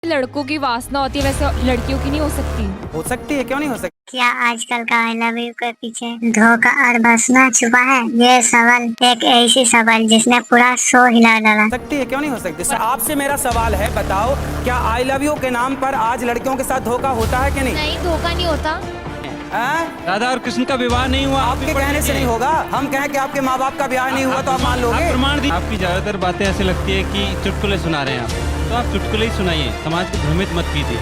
लड़कों की वासना होती है वैसे लड़कियों की नहीं हो सकती? हो सकती है, क्यों नहीं हो सकती। क्या आजकल का आई लव यू के पीछे धोखा और वासना छुपा है? ये सवाल एक ऐसी सवाल जिसने पूरा शो हिला डाला। सकती है, क्यों नहीं हो सकती। आपसे मेरा सवाल है, बताओ क्या आई लव यू के नाम पर आज लड़कियों के साथ धोखा होता है कि नहीं? नहीं, धोखा नहीं होता। राधा और कृष्ण का विवाह नहीं हुआ, आपके कहने से नहीं होगा। हम कहें कि आपके माँ बाप का ब्याह नहीं हुआ तो आप मान लोगे? प्रमाण दी। आपकी ज्यादातर बातें ऐसे लगती है कि चुटकुले सुना रहे हैं आप, तो आप चुटकुले ही सुनाइए, समाज को भ्रमित मत कीजिए।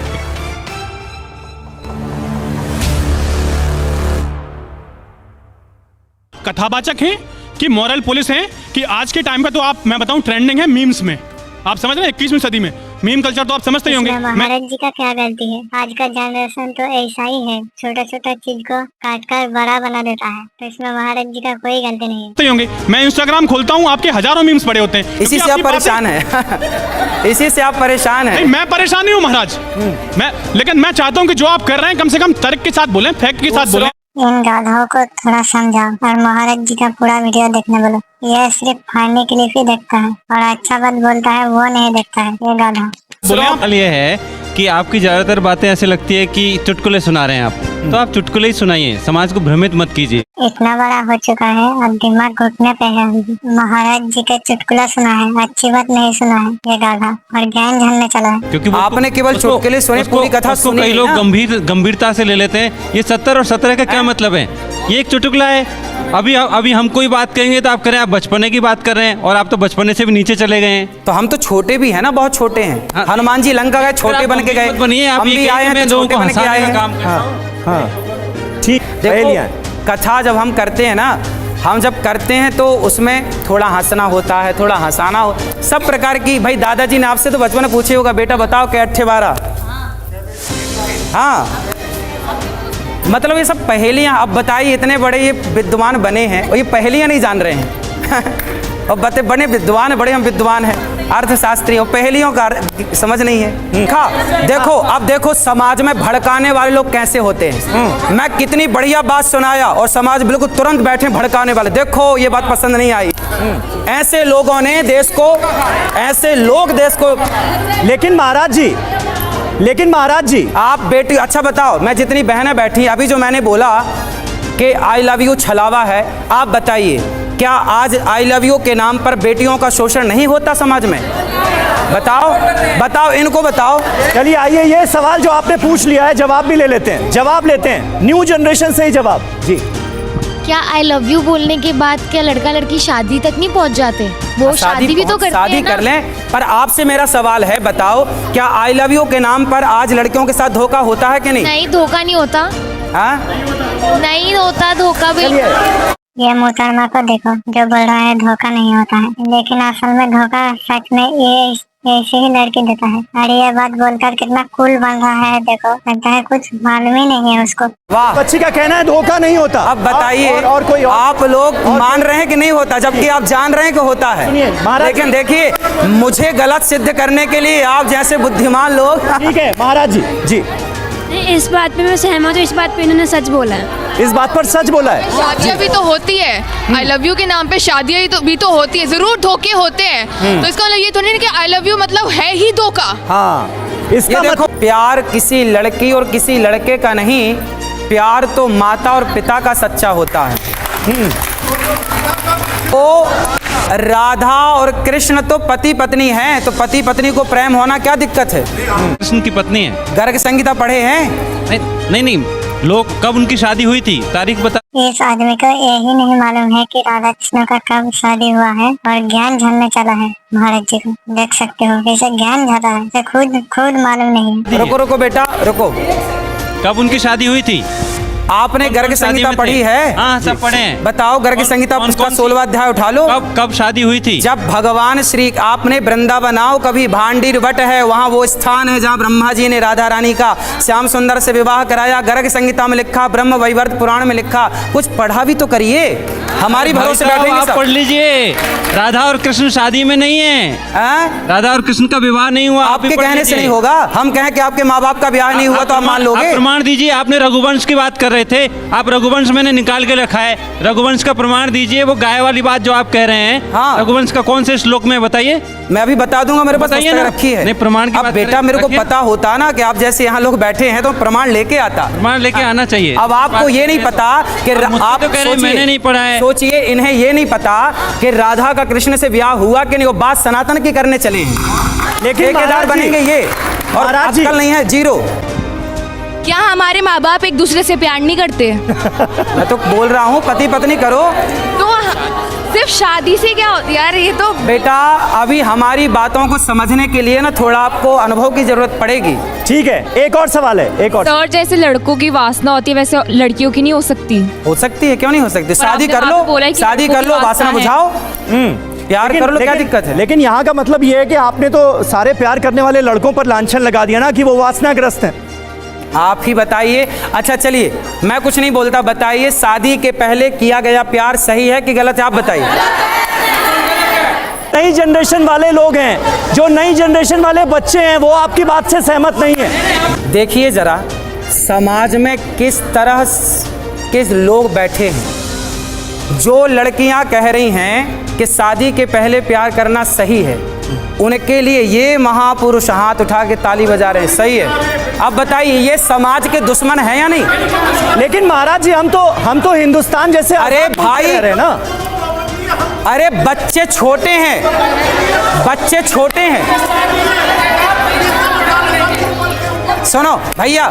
कथावाचक हैं कि मॉरल पुलिस हैं कि आज के टाइम पे तो आप, मैं बताऊं, ट्रेंडिंग है मीम्स में। आप समझ रहे हैं 21वीं सदी में मीम कल्चर तो आप समझते ही होंगे। महाराज जी का क्या गलती है? आज का जनरेशन तो ऐसा ही है, छोटा छोटा चीज को काट कर बड़ा बना देता है, तो इसमें महाराज जी का कोई गलती नहीं है। होंगे। मैं इंस्टाग्राम खोलता हूँ, आपके हजारों मीम्स पड़े होते हैं। इसी से आप परेशान है। इसी से आप परेशान है। मैं परेशान नहीं हूँ महाराज, लेकिन मैं चाहता हूँ कि जो आप कर रहे हैं कम से कम तर्क के साथ बोलें, फैक्ट के साथ बोलें। इन गाधाओं को थोड़ा समझाओ और महाराज जी का पूरा वीडियो देखने बोलो। यह सिर्फ फाड़ने के लिए ही देखता है और अच्छा बात बोलता है वो नहीं देखता है, ये गाधा। सवाल ये है कि आपकी ज्यादातर बातें ऐसे लगती है कि चुटकुले सुना रहे हैं आप, तो आप चुटकुले ही सुनाइए, समाज को भ्रमित मत कीजिए। इतना बड़ा हो चुका है और दिमाग घुटने पे है। महाराज जी का चुटकुला सुना है, अच्छी बात नहीं सुना है, ये गाधा, और ज्ञान झलने चला है। क्योंकि आपने केवल चुटकुले सुने, पूरी कथा सुनी कई लोग गंभीरता से ले लेते हैं। ये 70 और 17 का क्या मतलब है? ये एक चुटकुला है। अभी हम कोई बात कहेंगे तो आप करें आप बचपने की बात कर रहे हैं, और आप तो बचपने से भी नीचे चले गए हैं। तो हम तो छोटे भी हैं ना, बहुत छोटे हैं। हनुमान जी लंका गए, छोटे बन के गए। बनिए आप, हम भी आए हैं तो छोटे बन के आए हैं। ठीक। देखो, कथा जब हम करते हैं ना, हम जब करते हैं तो उसमें थोड़ा हंसना होता है, थोड़ा हंसाना हो, सब प्रकार की। भाई दादाजी ने आपसे तो बचपन में पूछे होगा, बेटा बताओ क्या 8-12। हाँ, मतलब ये सब पहेलियाँ। अब बताइए, इतने बड़े ये विद्वान बने हैं और ये पहेलियाँ नहीं जान रहे हैं। और बने विद्वान है, बड़े हम विद्वान हैं, अर्थशास्त्री, और पहेलियों का समझ नहीं है। देखो, अब देखो समाज में भड़काने वाले लोग कैसे होते हैं। मैं कितनी बढ़िया बात सुनाया और समाज बिल्कुल तुरंत बैठे भड़काने वाले। देखो ये बात पसंद नहीं आई। ऐसे लोगों ने देश को, ऐसे लोग देश को। लेकिन महाराज जी आप बेटी, अच्छा बताओ, मैं जितनी बहनें बैठी, अभी जो मैंने बोला कि आई लव यू छलावा है, आप बताइए क्या आज आई लव यू के नाम पर बेटियों का शोषण नहीं होता समाज में? बताओ, इनको बताओ। चलिए आइए, ये सवाल जो आपने पूछ लिया है जवाब भी ले लेते हैं, न्यू जनरेशन से ही जवाब। जी, क्या आई लव यू बोलने के बाद क्या लड़का लड़की शादी तक नहीं पहुंच जाते? वो शादी भी तो करते हैं ना। शादी कर लें, पर आपसे मेरा सवाल है, बताओ क्या आई लव यू के नाम पर आज लड़कियों के साथ धोखा होता है कि नहीं? नहीं, धोखा नहीं होता। नहीं होता धोखा बिल्कुल। ये मोहतरमा को देखो, जो बोल रहा है धोखा नहीं होता है, लेकिन असल में धोखा सच में ये ऐसी ही लड़की देता है। अरे ये बात बोलकर कितना कूल बन रहा है, देखो, लगता है कुछ मालूम ही नहीं है उसको। वाह, बच्ची का कहना है धोखा नहीं होता। अब बताइए, और कोई आप लोग मान रहे हैं कि नहीं होता, जबकि आप जान रहे हैं कि होता है। लेकिन देखिए, मुझे गलत सिद्ध करने के लिए आप जैसे बुद्धिमान लोग। ठीक है महाराज जी, इस बात पे मैं सहमत हूँ। इस बात पे इन्होंने सच बोला है। इस बात पर सच बोला है। शादियाँ भी तो होती है, आई लव यू के नाम पे शादियाँ भी तो होती है, जरूर धोखे होते हैं। तो इसका मतलब ये तो नहीं कि आई लव यू मतलब है ही धोखा। हाँ, इसका ये देखो, प्यार किसी लड़की और किसी लड़के का नहीं, प्यार तो माता और पिता का सच्चा होता है। तो राधा और कृष्ण तो पति पत्नी हैं, तो पति पत्नी को प्रेम होना क्या दिक्कत है? कृष्ण की पत्नी है। गर्ग संहिता पढ़े हैं? नहीं, लोग कब उनकी शादी हुई थी, तारीख बता। इस आदमी को यही नहीं मालूम है कि राधा कृष्ण का कब शादी हुआ है, और ज्ञान झलने चला है। महाराज जी को देख सकते हो कैसे ज्ञान झला है, खुद मालूम नहीं है। रुको बेटा, रुको। कब उनकी शादी हुई थी? आपने गर्ग संहिता पढ़ी है? हाँ, सब पढ़े हैं। बताओ, गर्ग संहिता उसका 16वां अध्याय उठा लो। कब शादी हुई थी? जब भगवान श्री, आपने वृंदावन आओ कभी, भांडीर वट है, वहाँ वो स्थान है जहाँ ब्रह्मा जी ने राधा रानी का श्याम सुंदर से विवाह कराया। गर्ग संहिता में लिखा, ब्रह्म वैवर्त पुराण में लिखा, कुछ पढ़ा भी तो करिए। हमारी भरोसे बैठेंगे आप पढ़ लीजिए। राधा और कृष्ण शादी में नहीं है। राधा और कृष्ण का विवाह नहीं हुआ। आपके कहने से नहीं होगा। हम कहें कि आपके माँ बाप का ब्याह नहीं हुआ तो आप मान लोगे? प्रमाण दीजिए। आपने रघुवंश की बात कर रहे थे, आप रघुवंश मैंने निकाल के रखा है, रघुवंश का प्रमाण दीजिए। वो गाय वाली बात जो आप कह रहे हैं, हाँ। रघुवंश का कौन से श्लोक में बताइए। मैं अभी बता दूंगा, मेरे पास बताइए पुस्तक ना। रखी है। नहीं, प्रमाण की अब बात बेटा करें, मेरे को रखिए। पता होता ना कि आप जैसे यहाँ लोग बैठे हैं तो प्रमाण लेके आता। प्रमाण लेके आना चाहिए। अब आपको ये नहीं पता कि आप तो कह रहे हैं मैंने नहीं पढ़ा है। सोचिए, इन्हें ये नहीं पता कि राधा का कृष्ण से ब्याह हुआ कि नहीं। वो बात सनातन की करने चले हैं, लेकिन ठेकेदार महाराज जी- बनेंगे ये, और महाराज जी- अक्ल नहीं है, जीरो। क्या हमारे माँ बाप एक दूसरे से प्यार नहीं करते? मैं तो बोल रहा हूँ पति पत्नी करो। तो सिर्फ शादी से क्या होती है यार, ये तो बेटा अभी हमारी बातों को समझने के लिए ना थोड़ा आपको अनुभव की जरूरत पड़ेगी। ठीक है, एक और सवाल है, एक और। सर जैसे लड़कों की वासना होती है वैसे लड़कियों की नहीं हो सकती। हो सकती है, क्यों नहीं हो सकती? शादी आपने कर वहाँ लो, पे बोला है कि शादी लड़कों कर की लो, वासना वासना है। बुझाओ, प्यार कर लो, क्या दिक्कत है? लेकिन यहाँ का मतलब ये है कि आपने तो सारे प्यार करने वाले लड़कों पर लांछन लगा दिया ना कि वो वासनाग्रस्त हैं। आप ही बताइए। अच्छा चलिए, मैं कुछ नहीं बोलता, बताइए शादी के पहले किया गया प्यार सही है कि गलत है? आप बताइए। नई जनरेशन वाले लोग हैं, जो नई जनरेशन वाले बच्चे हैं, वो आपकी बात से सहमत नहीं है। देखिए जरा समाज में किस तरह के लोग बैठे हैं। जो लड़कियां कह रही हैं कि शादी के पहले प्यार करना सही है, उनके लिए ये महापुरुष हाथ उठा के ताली बजा रहे हैं, सही है। अब बताइए, ये समाज के दुश्मन है या नहीं? लेकिन महाराज जी, हम तो हिंदुस्तान जैसे अरे आजाद मुल्क में भाई, रह रहे हैं ना। अरे बच्चे छोटे हैं, बच्चे छोटे हैं। सुनो भैया,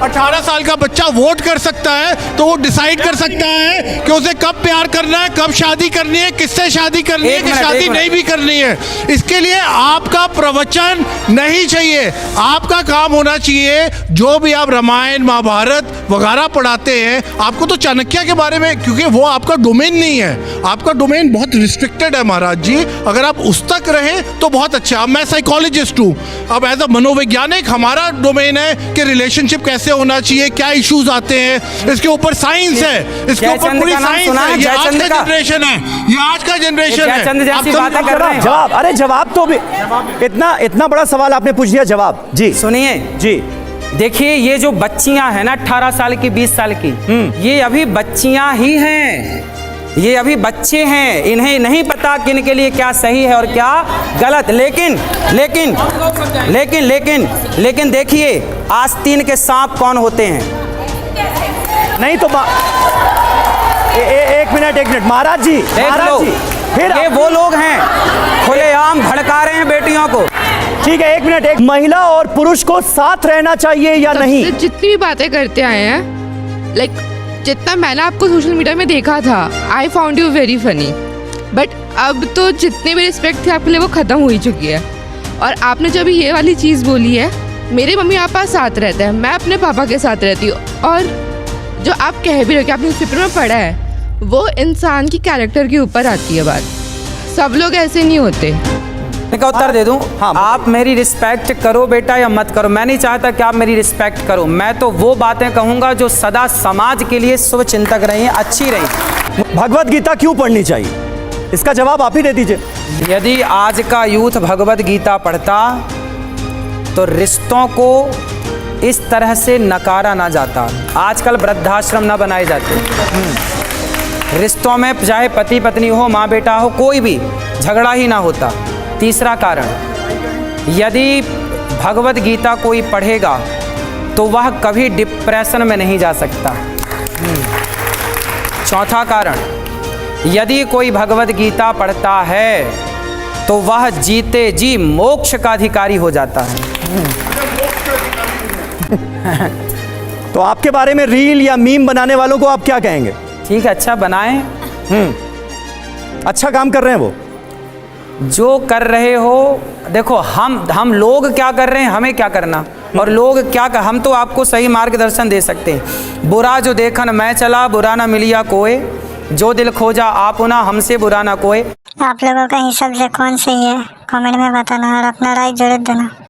18 साल का बच्चा वोट कर सकता है, तो वो डिसाइड कर सकता है कि उसे कब प्यार करना है, कब शादी करनी है, किससे शादी करनी है, एक कि मिनट, शादी एक मिनट। नहीं भी करनी है। इसके लिए आपका प्रवचन नहीं चाहिए। आपका काम होना चाहिए, जो भी आप रामायण महाभारत वगैरह पढ़ाते हैं, आपको तो चाणक्य के बारे में, क्योंकि वो आपका डोमेन नहीं है, आपका डोमेन बहुत रिस्ट्रिक्टेड है महाराज जी। अगर आप उस तक रहें तो बहुत अच्छा। अब मैं साइकोलॉजिस्ट हूँ, अब एज अ मनोवैज्ञानिक हमारा डोमेन है कि रिलेशनशिप कैसे होना चाहिए, क्या इश्यूज आते हैं, इसके ऊपर साइंस है, इसके ऊपर जयचंद पूरी का नाम साइंस सुना है। है? ये आज जयचंद का का? जनरेशन है, ये आज का जनरेशन है। जयचंद जैसी आप समझ- बातें कर रहे हैं। जवाब, अरे जवाब तो भी, इतना बड़ा सवाल आपने पूछ दिया, जवाब जी सुनिए जी। देखिए, ये जो बच्चियां हैं ना 18 साल की 20 साल की, ये अभी बच्चियां ही हैं, ये अभी बच्चे हैं। इन्हें नहीं पता कि इनके लिए क्या सही है और क्या गलत। लेकिन लेकिन लेकिन लेकिन लेकिन देखिए, आस्तीन के सांप कौन होते हैं? नहीं तो एक मिनट महाराज जी, देख लो, महाराज जी, फिर ये वो लोग हैं खुलेआम भड़का रहे हैं बेटियों को। ठीक है, एक मिनट, एक महिला और पुरुष को साथ रहना चाहिए या नहीं? जितनी भी बातें करते आए हैं, लाइक जितना मैंने आपको सोशल मीडिया में देखा था, I found you very funny, but अब तो जितनी भी रिस्पेक्ट थी आपके लिए वो ख़त्म हो ही चुकी है। और आपने जो भी ये वाली चीज़ बोली है, मेरे मम्मी पापा साथ रहते हैं, मैं अपने पापा के साथ रहती हूँ, और जो आप कह भी रहे हो कि आपने न्यूज़पेपर में पढ़ा है, वो इंसान की कैरेक्टर के ऊपर आती है बात। सब लोग ऐसे नहीं होते। मैं क्या उत्तर दे दूं? हाँ, आप मेरी रिस्पेक्ट करो बेटा या मत करो, मैं नहीं चाहता कि आप मेरी रिस्पेक्ट करो। मैं तो वो बातें कहूंगा जो सदा समाज के लिए शुभ चिंतक रही हैं, अच्छी रही। भगवत गीता क्यों पढ़नी चाहिए, इसका जवाब आप ही दे दीजिए। यदि आज का यूथ भगवत गीता पढ़ता तो रिश्तों को इस तरह से नकारा ना जाता। आजकल वृद्धाश्रम ना बनाए जाते। रिश्तों में चाहे पति पत्नी हो, माँ बेटा हो, कोई भी झगड़ा ही ना होता। तीसरा कारण, यदि भगवत गीता कोई पढ़ेगा तो वह कभी डिप्रेशन में नहीं जा सकता। चौथा कारण, यदि कोई भगवत गीता पढ़ता है तो वह जीते जी मोक्ष का अधिकारी हो जाता है। तो आपके बारे में रील या मीम बनाने वालों को आप क्या कहेंगे? ठीक है, अच्छा बनाएं, अच्छा काम कर रहे हैं वो। जो कर रहे हो। देखो, हम लोग क्या कर रहे हैं, हमें क्या करना, और लोग क्या कर, हम तो आपको सही मार्गदर्शन दे सकते हैं। बुरा जो देखन मैं चला, बुरा ना मिलिया कोई, जो दिल खोजा आप ना, हमसे बुरा ना कोई। आप लोगों का हिसाब से कौन सही है, कमेंट में बताना और अपना राय जरूर देना।